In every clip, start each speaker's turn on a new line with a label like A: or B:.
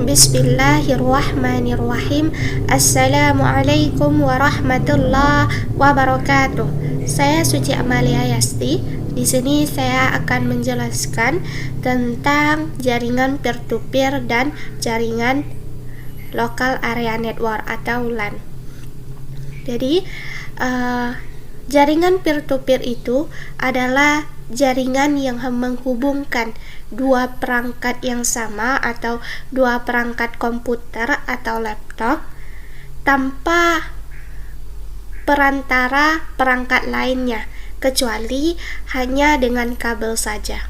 A: Bismillahirrahmanirrahim. Assalamualaikum warahmatullahi wabarakatuh. Saya Suci Amalia Yasti. Di sini saya akan menjelaskan tentang jaringan peer-to-peer dan jaringan local area network atau LAN. Jadi jaringan peer-to-peer itu adalah jaringan yang menghubungkan dua perangkat yang sama atau dua perangkat komputer atau laptop tanpa perantara perangkat lainnya, kecuali hanya dengan kabel saja.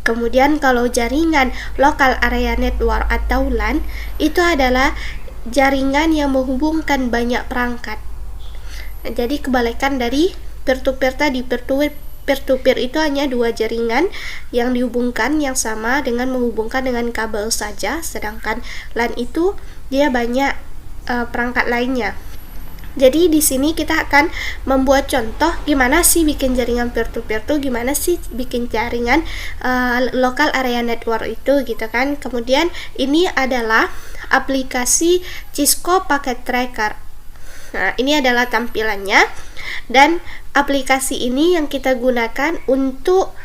A: Kemudian kalau jaringan local area network atau LAN itu adalah jaringan yang menghubungkan banyak perangkat. Jadi kebalikan dari peer-to-peer tadi. Peer-to-peer itu hanya dua jaringan yang dihubungkan yang sama dengan menghubungkan dengan kabel saja, sedangkan LAN itu dia banyak perangkat lainnya. Jadi di sini kita akan membuat contoh gimana sih bikin jaringan peer-to-peer itu, gimana sih bikin jaringan local area network itu gitu kan. Kemudian ini adalah aplikasi Cisco Packet Tracker. Nah, ini adalah tampilannya, dan aplikasi ini yang kita gunakan untuk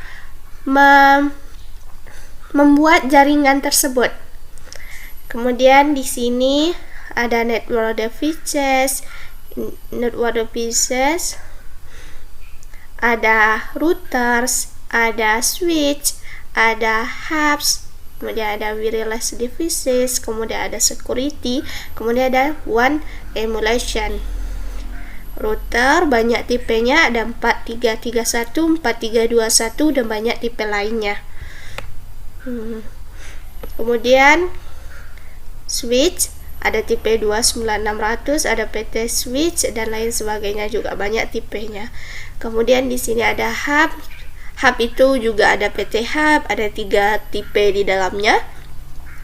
A: membuat jaringan tersebut. Kemudian di sini ada network devices, ada routers, ada switch, ada hubs, kemudian ada wireless devices, kemudian ada security, kemudian ada WAN emulation. Router banyak tipenya, ada 4331, 4321 dan banyak tipe lainnya. Kemudian switch ada tipe 29600, ada PT switch dan lain sebagainya, juga banyak tipenya. Kemudian di sini ada hub. Hub itu juga ada PT hub, ada 3 tipe di dalamnya.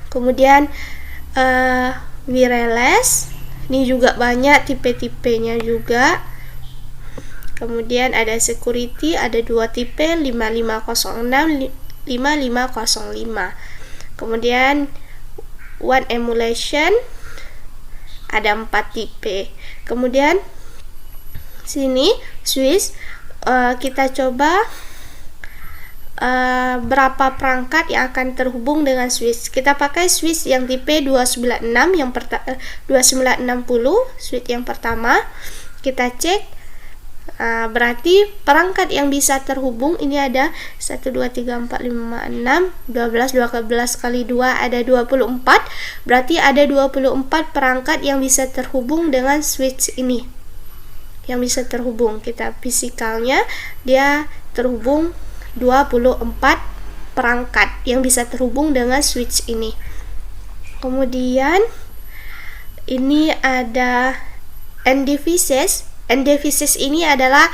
A: Kemudian wireless, ini juga banyak tipe-tipenya juga. Kemudian ada security, ada 2 tipe, 5506, 5505. Kemudian WAN emulation ada 4 tipe. Kemudian sini switch, kita coba berapa perangkat yang akan terhubung dengan switch. Kita pakai switch yang tipe 296 yang 2960, switch yang pertama. Kita cek, berarti perangkat yang bisa terhubung ini ada 1 2 3 4 5 6 12 kali 2 ada 24. Berarti ada 24 perangkat yang bisa terhubung dengan switch ini. Yang bisa terhubung, kita fisikalnya dia terhubung 24 perangkat yang bisa terhubung dengan switch ini. Kemudian ini ada end devices. End devices ini adalah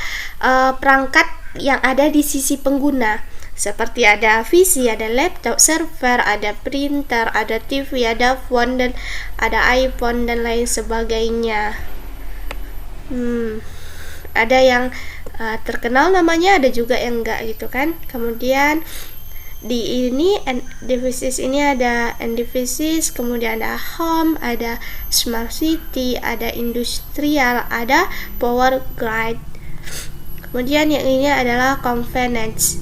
A: perangkat yang ada di sisi pengguna, seperti ada PC, ada laptop, server, ada printer, ada TV, ada phone, dan ada iPhone dan lain sebagainya. Ada yang terkenal namanya, ada juga yang enggak gitu kan. Kemudian di ini end devices ini ada end devices, kemudian ada home, ada smart city, ada industrial, ada power grid. Kemudian yang ini adalah convenience.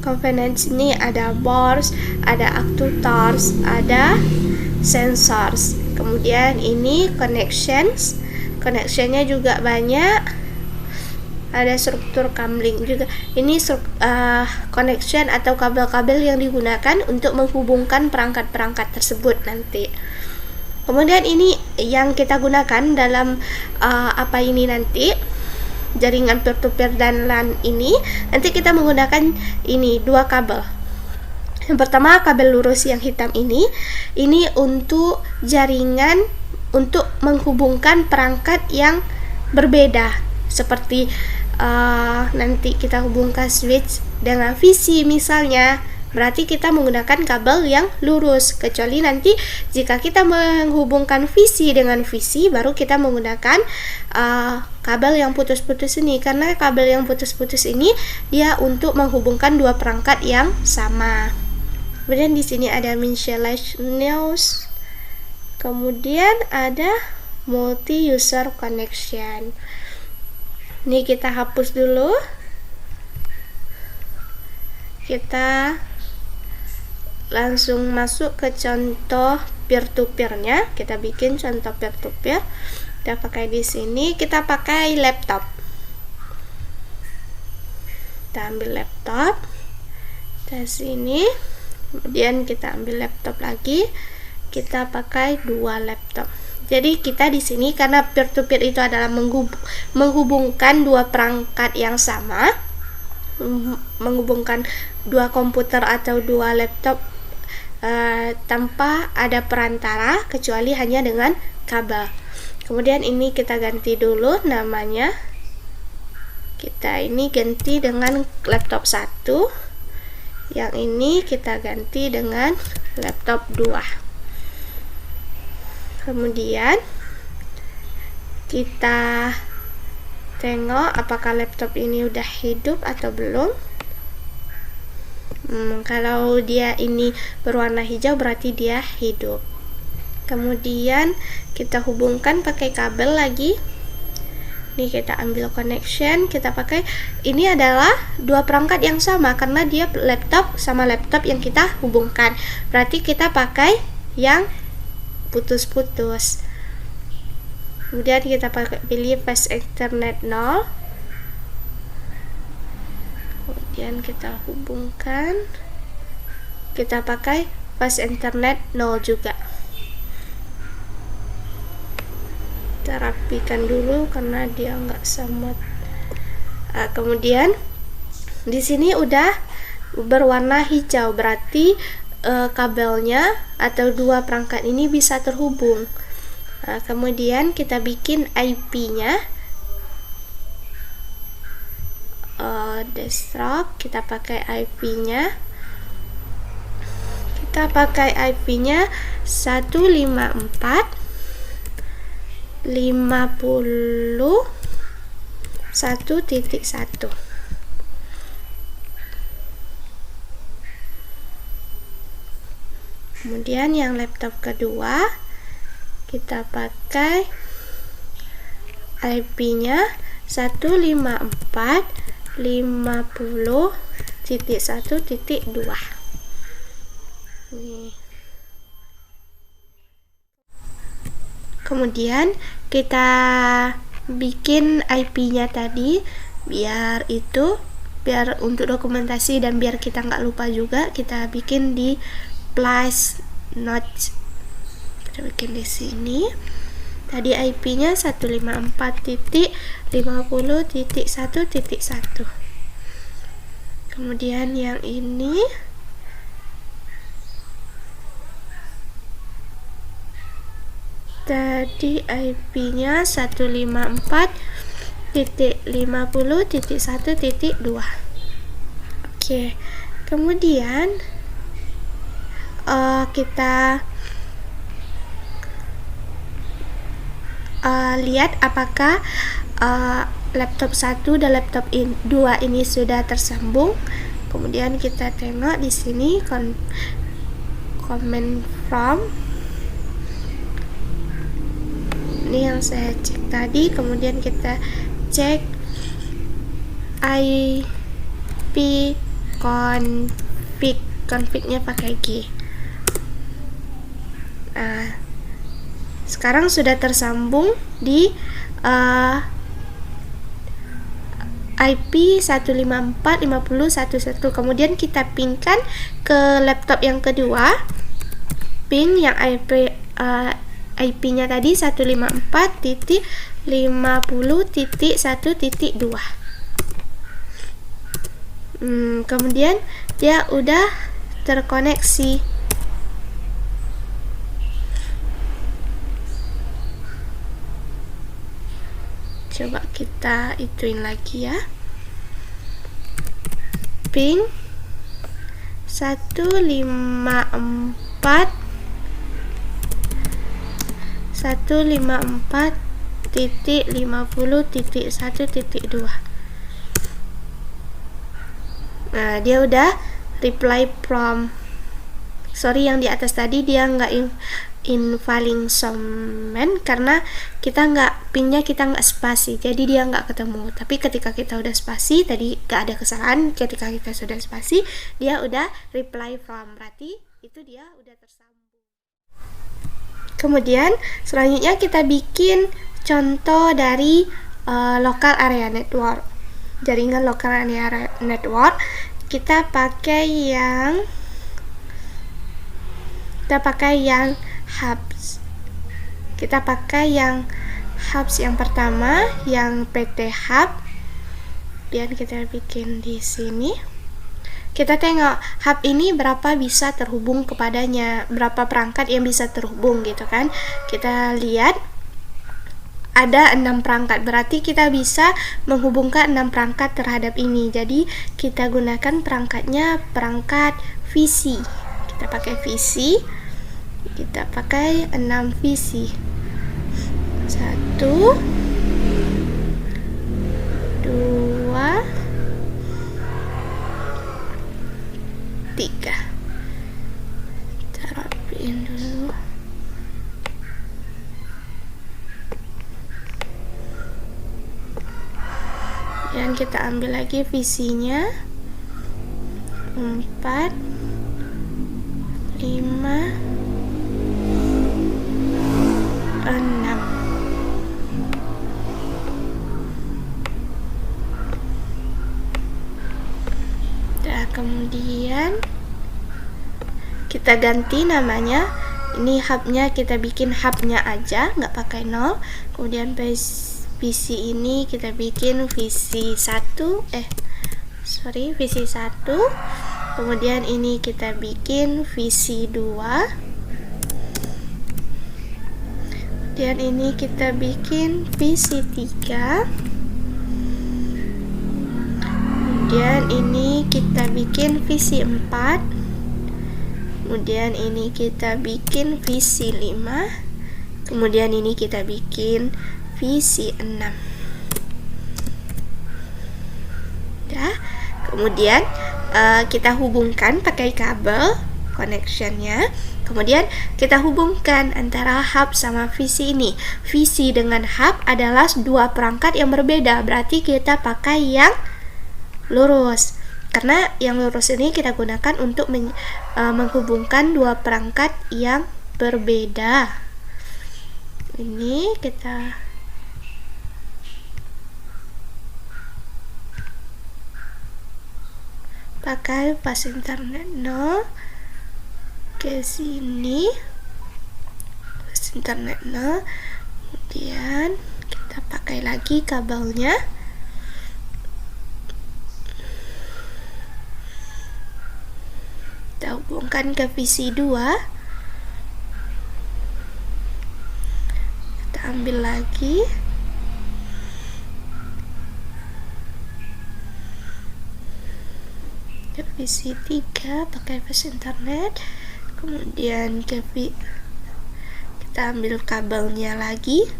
A: Convenience ini ada boards, ada actuators, ada sensors. Kemudian ini connections. Connectionnya juga banyak. Ada struktur cabling juga. Ini connection atau kabel-kabel yang digunakan untuk menghubungkan perangkat-perangkat tersebut nanti. Kemudian ini yang kita gunakan dalam nanti jaringan peer-to-peer dan LAN ini. Nanti kita menggunakan ini 2 kabel. Yang pertama kabel lurus yang hitam ini untuk jaringan untuk menghubungkan perangkat yang berbeda, seperti nanti kita hubungkan switch dengan VC misalnya, berarti kita menggunakan kabel yang lurus. Kecuali nanti jika kita menghubungkan VC dengan VC, baru kita menggunakan kabel yang putus-putus ini, karena kabel yang putus-putus ini dia untuk menghubungkan dua perangkat yang sama. Kemudian di sini ada miscellaneous Kemudian ada multi user connection. Ini kita hapus dulu. Kita langsung masuk ke contoh peer-to-peer-nya. Kita bikin contoh peer-to-peer. Kita pakai di sini. Kita pakai laptop. Kita ambil laptop. Kita sini. Kemudian kita ambil laptop lagi. Kita pakai 2 laptop. Jadi kita di sini karena peer-to-peer itu adalah menghubungkan 2 perangkat yang sama, menghubungkan 2 komputer atau 2 laptop tanpa ada perantara kecuali hanya dengan kabel. Kemudian ini kita ganti dulu namanya. Kita ini ganti dengan laptop 1. Yang ini kita ganti dengan laptop 2. Kemudian kita tengok apakah laptop ini udah hidup atau belum. Kalau dia ini berwarna hijau berarti dia hidup. Kemudian kita hubungkan pakai kabel lagi. Ini kita ambil connection, kita pakai. Ini adalah 2 perangkat yang sama karena dia laptop sama laptop yang kita hubungkan. Berarti kita pakai yang putus-putus. Kemudian kita pilih fast Ethernet 0. Kemudian kita hubungkan. Kita pakai fast Ethernet 0 juga. Kita rapikan dulu karena dia nggak sama. Kemudian di sini udah berwarna hijau, berarti kabelnya atau 2 perangkat ini bisa terhubung. Kemudian kita bikin IP-nya. Desktop, kita pakai IP-nya. Kita pakai IP-nya 154.50.1.1. Kemudian yang laptop kedua kita pakai IP-nya 154.50.1.2. Kemudian kita bikin IP-nya tadi biar untuk dokumentasi dan biar kita nggak lupa juga, kita bikin di plus notch. Kita bikin di sini. Tadi IP-nya 154.50.1.1. Kemudian yang ini tadi IP-nya 154.50.1.2. Oke. Kemudian kita lihat apakah laptop 1 dan laptop 2 ini sudah tersambung. Kemudian kita tengok di sini comment from. Ini yang saya cek tadi. Kemudian kita cek IP config-nya pakai G. Sekarang sudah tersambung di IP 154.50.1.1. Kemudian kita pingkan ke laptop yang kedua. Ping yang IP-nya tadi 154.50.1.2. Kemudian dia udah terkoneksi. Coba kita ituin lagi ya. Ping 154.50.1.2. Nah, dia udah reply from. yang di atas tadi dia nggak invalid summand karena pinnya kita nggak spasi, jadi dia nggak ketemu. Tapi ketika kita udah spasi, tadi nggak ada kesalahan. Ketika kita sudah spasi, dia udah reply from, berarti itu dia udah tersambung. Kemudian selanjutnya kita bikin contoh dari local area network, jaringan local area network. Kita pakai yang hubs. Kita pakai yang hubs yang pertama, yang PT hub. Dan kita bikin di sini. Kita tengok hub ini berapa bisa terhubung kepadanya, berapa perangkat yang bisa terhubung gitu kan. Kita lihat ada 6 perangkat, berarti kita bisa menghubungkan 6 perangkat terhadap ini. Jadi kita gunakan perangkat VC. Kita pakai VC, kita pakai 6 VC. 1 2 3. Kita rapiin dulu. Dan kita ambil lagi visinya 4 5 6. Dan kemudian kita ganti namanya. Ini hubnya kita bikin hubnya aja, nggak pakai 0. Kemudian visi ini kita bikin visi 1. Visi 1. Kemudian ini kita bikin visi 2. Kemudian ini kita bikin visi 3. Kemudian ini kita bikin visi 4. Kemudian ini kita bikin visi 5. Kemudian ini kita bikin visi 6. Ya. Kemudian kita hubungkan pakai kabel connectionnya. Kemudian kita hubungkan antara hub sama visi ini. Visi dengan hub adalah 2 perangkat yang berbeda, berarti kita pakai yang lurus. Karena yang lurus ini kita gunakan untuk menghubungkan 2 perangkat yang berbeda. Ini kita pakai pas internet 0 ke sini, pas internet 0. Kemudian kita pakai lagi kabelnya. Kita hubungkan ke visi 2. Kita ambil lagi. Ke visi 3 pakai pas internet. Kemudian kita ambil kabelnya lagi.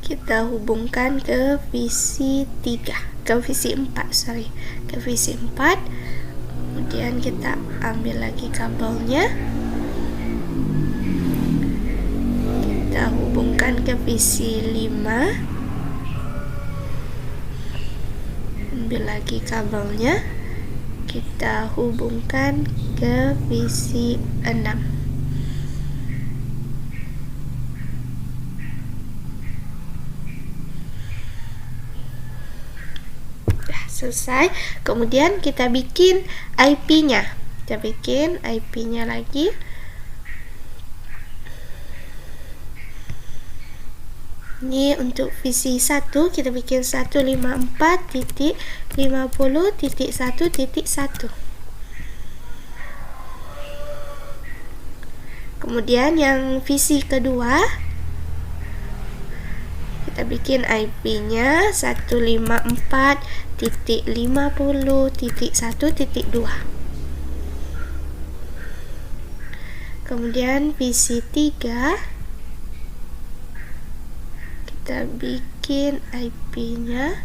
A: Kita hubungkan ke visi 3, ke visi 4, ke visi 4. Kemudian kita ambil lagi kabelnya. Kita hubungkan ke visi 5. Ambil lagi kabelnya. Kita hubungkan ke visi 6. Selesai. Kemudian kita bikin IP-nya. Kita bikin IP-nya lagi. Ini untuk visi 1 kita bikin 154.50.1.1. Kemudian yang visi kedua kita bikin IP-nya 154.50.1.2. Kemudian visi 3 kita bikin IP-nya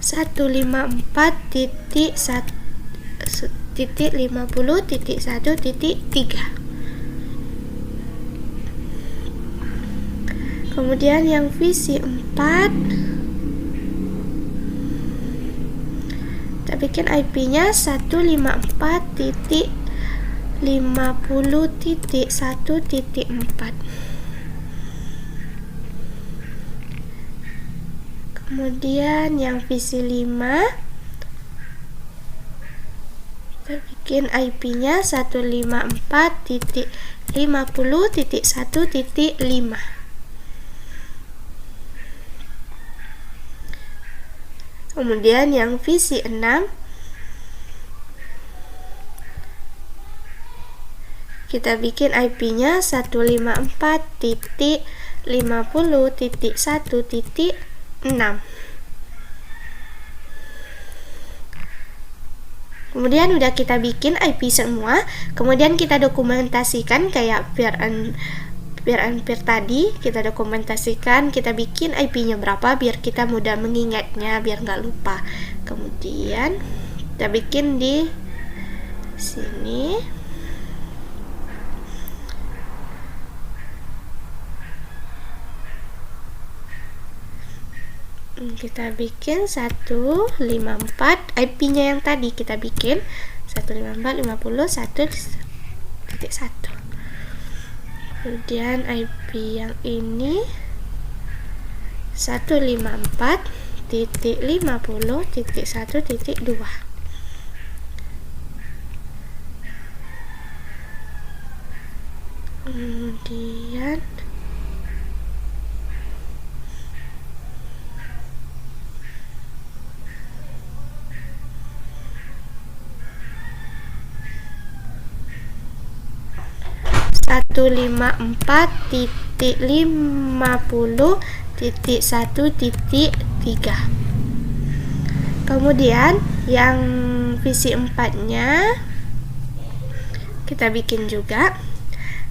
A: 154.1.1.2. Kemudian yang VC 4 kita bikin IP-nya 154.50.1.4. Kemudian yang VC 5 kita bikin IP-nya 154.50.1.5. Kemudian yang VC 6 kita bikin IP-nya 154.50.1.6. Kemudian udah kita bikin IP semua, kemudian kita dokumentasikan kayak peer and peer tadi. Kita dokumentasikan, kita bikin IP-nya berapa biar kita mudah mengingatnya, biar nggak lupa. Kemudian kita bikin di sini. Kita bikin 154, IP-nya yang tadi kita bikin 154.50.1.1. Kemudian IP yang ini 154.50.1.2. Kemudian satu 154.50.1.3. Kemudian yang VC 4-nya kita bikin juga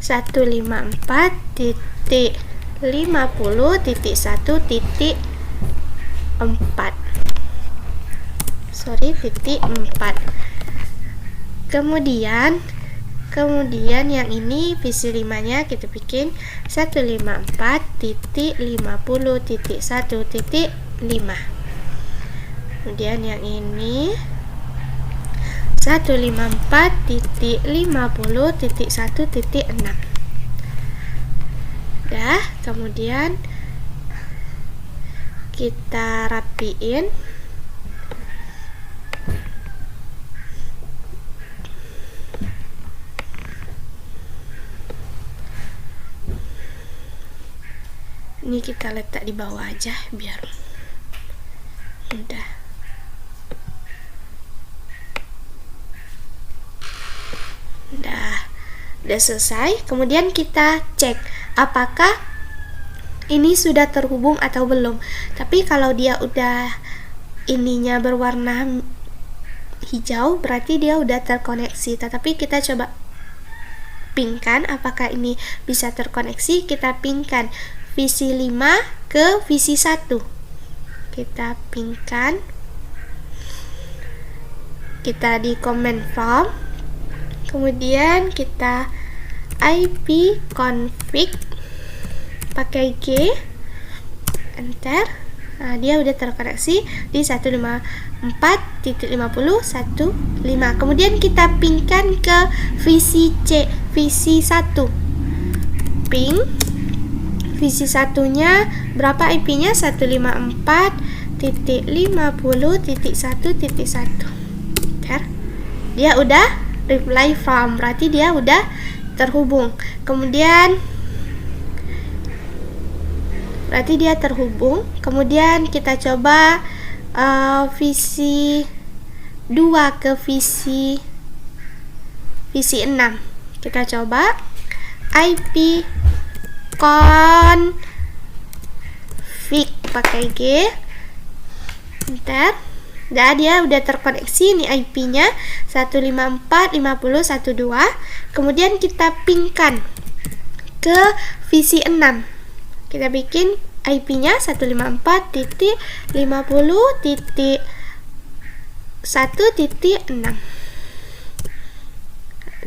A: 154.50.1.4. titik 4. Kemudian yang ini VC 5-nya kita bikin 154.50.1.5. Kemudian yang ini 154.50.1.6. Dah, kemudian kita rapiin. Ini kita letak di bawah aja biar mudah. Udah selesai. Kemudian kita cek apakah ini sudah terhubung atau belum. Tapi kalau dia udah ininya berwarna hijau, berarti dia udah terkoneksi. Tetapi kita coba pingkan apakah ini bisa terkoneksi. Kita pingkan VC 5 ke VC 1. Kita pingkan. Kita di command prompt. Kemudian kita IP config pakai G, enter. Nah, dia udah terkoneksi di 154.50.1.5. Kemudian kita pingkan ke VC 1. Ping VC 1-nya berapa IP-nya? 154.50.1.1. Dia udah reply from, berarti dia udah terhubung. Kemudian berarti dia terhubung. Kemudian kita coba VC 2 ke VC 6. Kita coba IP config pakai G, enter. Nah, dia udah terkoneksi. Ini IP-nya 154.50.1.2. Kemudian kita pingkan ke VC 6. Kita bikin IP-nya 154.50.1.6.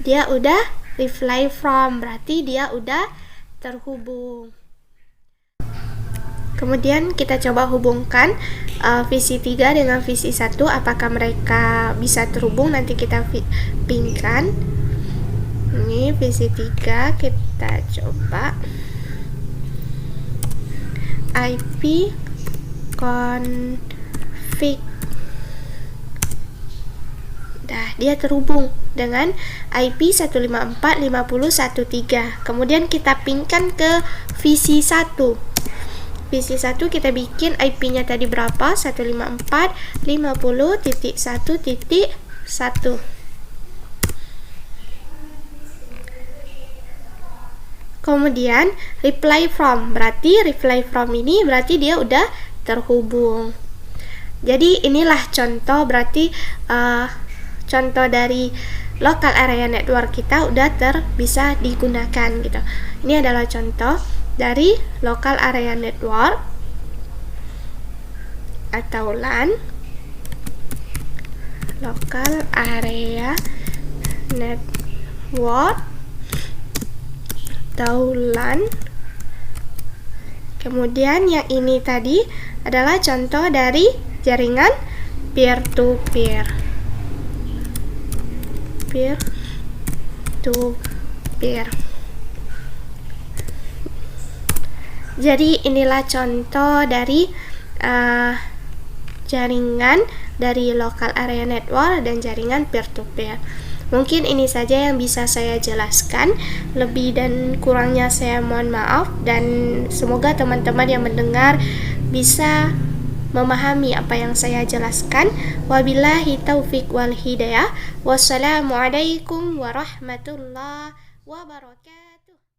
A: dia udah reply from, berarti dia udah terhubung. Kemudian kita coba hubungkan visi 3 dengan visi 1, apakah mereka bisa terhubung. Nanti kita pingkan. Ini visi 3, kita coba IP config. Nah, dia terhubung dengan IP 154.50.1.3. Kemudian kita pingkan ke visi 1. Visi 1 kita bikin IP-nya tadi berapa? 154.50.1.1. Kemudian reply from, berarti reply from ini berarti dia udah terhubung. Jadi inilah contoh, berarti contoh dari local area network kita udah bisa digunakan gitu. Ini adalah contoh dari local area network atau LAN. Local area network atau LAN. Kemudian yang ini tadi adalah contoh dari jaringan peer to peer. Peer to peer. Jadi inilah contoh dari jaringan dari local area network dan jaringan peer to peer. Mungkin ini saja yang bisa saya jelaskan. Lebih dan kurangnya saya mohon maaf, dan semoga teman-teman yang mendengar bisa memahami apa yang saya jelaskan. Wabillahi taufik wal hidayah. Wassalamualaikum warahmatullahi wabarakatuh.